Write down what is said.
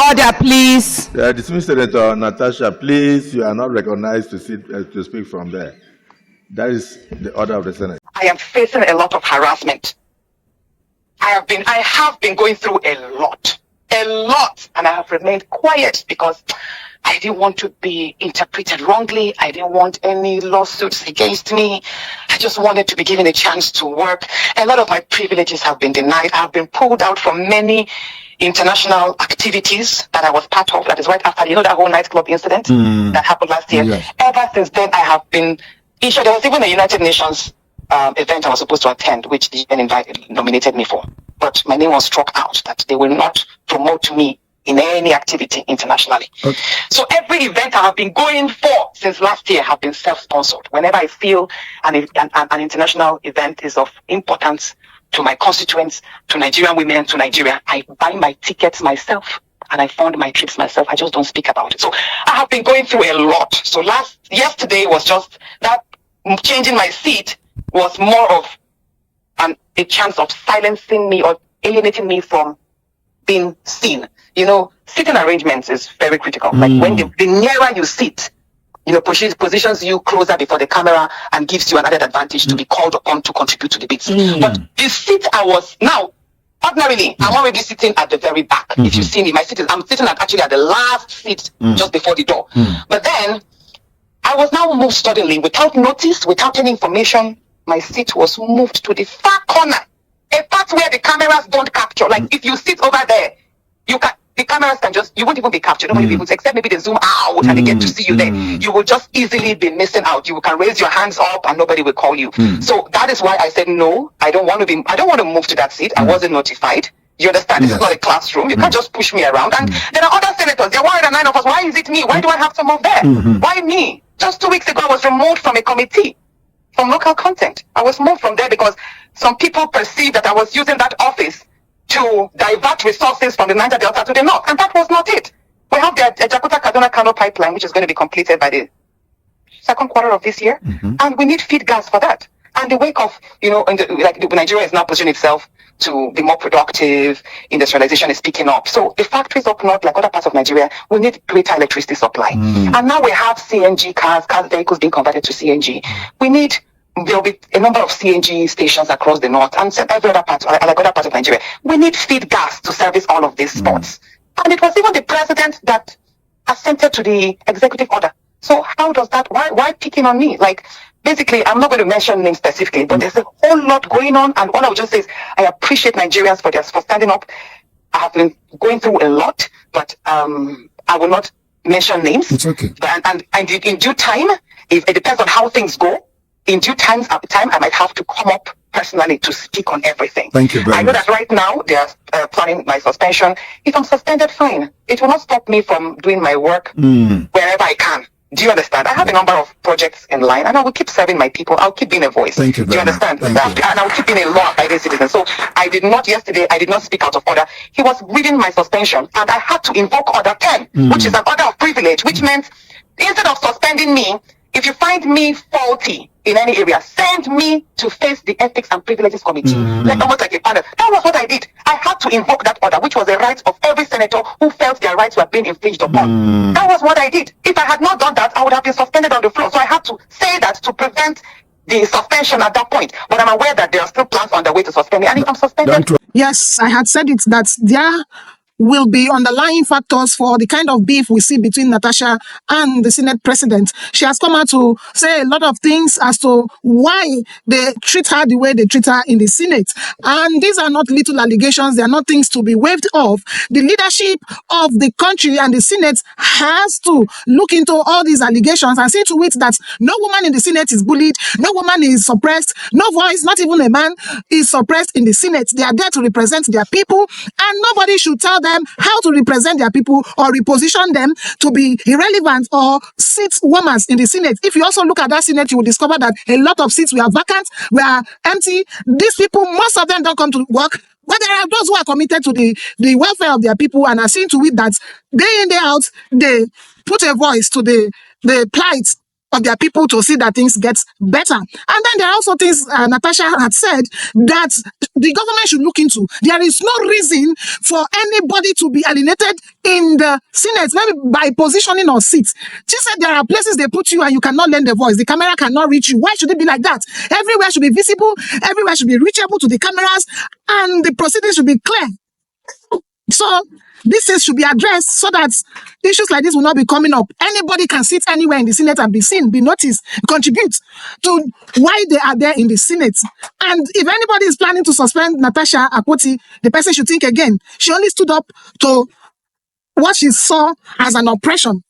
Order, please. Dismissed Senator Natasha, please, you are not recognized to speak from there. That is the order of the Senate. I am facing a lot of harassment. I have been going through a lot, and I have remained quiet because I didn't want to be interpreted wrongly. I didn't want any lawsuits against me. I just wanted to be given a chance to work. A lot of my privileges have been denied. I have been pulled out from many international activities that I was part of. That is right after, that whole nightclub incident that happened last year. Yes. Ever since then, I have been issued. There was even a United Nations event I was supposed to attend, which the UN nominated me for. But my name was struck out, that they will not promote me in any activity internationally. Okay. So every event I have been going for since last year have been self-sponsored. Whenever I feel an international event is of importance to my constituents, to Nigerian women, to Nigeria, I buy my tickets myself and I fund my trips myself. I just don't speak about it. So I have been going through a lot. So yesterday was just that changing my seat was more of a chance of silencing me or alienating me from being seen. Sitting arrangements is very critical. Like when the nearer you sit, positions you closer before the camera and gives you an added advantage to be called upon to contribute to debates. But the seat ordinarily, I'm already sitting at the very back. If you see me, I'm sitting at the last seat just before the door. But then I was now moved suddenly without notice, without any information. My seat was moved to the far corner, a part where the cameras don't capture. Like if you sit over there, the cameras you won't even be captured. Nobody will be able to, except maybe they zoom out and they get to see you there. You will just easily be missing out. You can raise your hands up and nobody will call you. So that is why I said no. I don't want to move to that seat. I wasn't notified. You understand? This is not a classroom. You can't just push me around. And there are other senators. There are 109 of us. Why is it me? Why do I have to move there? Why me? Just 2 weeks ago, I was removed from a committee from local content. I was moved from there because some people perceived that I was using that office to divert resources from the Niger Delta to the north, and that was not it. We have the Jakarta-Kaduna-Kano pipeline, which is going to be completed by the second quarter of this year, and we need feed gas for that. And the wake of, Nigeria is now positioning itself to be more productive, industrialization is picking up. So the factories up north, like other parts of Nigeria, we need greater electricity supply. And now we have CNG cars vehicles being converted to CNG. There'll be a number of CNG stations across the north and every other part, like other parts of Nigeria. We need feed gas to service all of these spots. And it was even the president that assented to the executive order. So how does that, why picking on me? Like, basically, I'm not going to mention names specifically, but there's a whole lot going on. And all I would just say is, I appreciate Nigerians for standing up. I have been going through a lot, but I will not mention names. It's okay. And in due time, if it depends on how things go, in due time, I might have to come up personally to speak on everything. Thank you very much. I know that right now they are planning my suspension. If I'm suspended, fine. It will not stop me from doing my work wherever I can. Do you understand? I have a number of projects in line, and I will keep serving my people. I'll keep being a voice. Thank you very much. Do you understand? And I will keep being a law-abiding citizen. So yesterday, I did not speak out of order. He was reading my suspension, and I had to invoke Order 10, which is an order of privilege, which meant instead of suspending me, if you find me faulty in any area, send me to face the Ethics and Privileges Committee, almost like a panel. That was what I did. I had to invoke that order, which was a right of every senator who felt their rights were being infringed upon. That was what I did. If I had not done that, I would have been suspended on the floor. So I had to say that to prevent the suspension at that point. But I'm aware that there are still plans on the way to suspend me. And if I'm suspended... Yes, I had said it, that there will be underlying factors for the kind of beef we see between Natasha and the Senate president. She has come out to say a lot of things as to why they treat her the way they treat her in the Senate. And these are not little allegations. They are not things to be waved off. The leadership of the country and the Senate has to look into all these allegations and see to it that no woman in the Senate is bullied, no woman is suppressed, no voice, not even a man, is suppressed in the Senate. They are there to represent their people, and nobody should tell them how to represent their people or reposition them to be irrelevant or seat warmers in the Senate. If you also look at that Senate, you will discover that a lot of seats were vacant, were empty. These people, most of them don't come to work, but there are those who are committed to the welfare of their people and are seeing to it that day in, day out, they put a voice to the plight of their people to see that things get better. And then there are also things Natasha had said that the government should look into. There is no reason for anybody to be alienated in the Senate, maybe by positioning or seats. She said there are places they put you and you cannot lend a voice. The camera cannot reach you. Why should it be like that? Everywhere should be visible. Everywhere should be reachable to the cameras, and the proceedings should be clear. So these things should be addressed so that issues like this will not be coming up. Anybody can sit anywhere in the Senate and be seen, be noticed, contribute to why they are there in the Senate. And if anybody is planning to suspend Natasha Akpoti, the person should think again. She only stood up to what she saw as an oppression.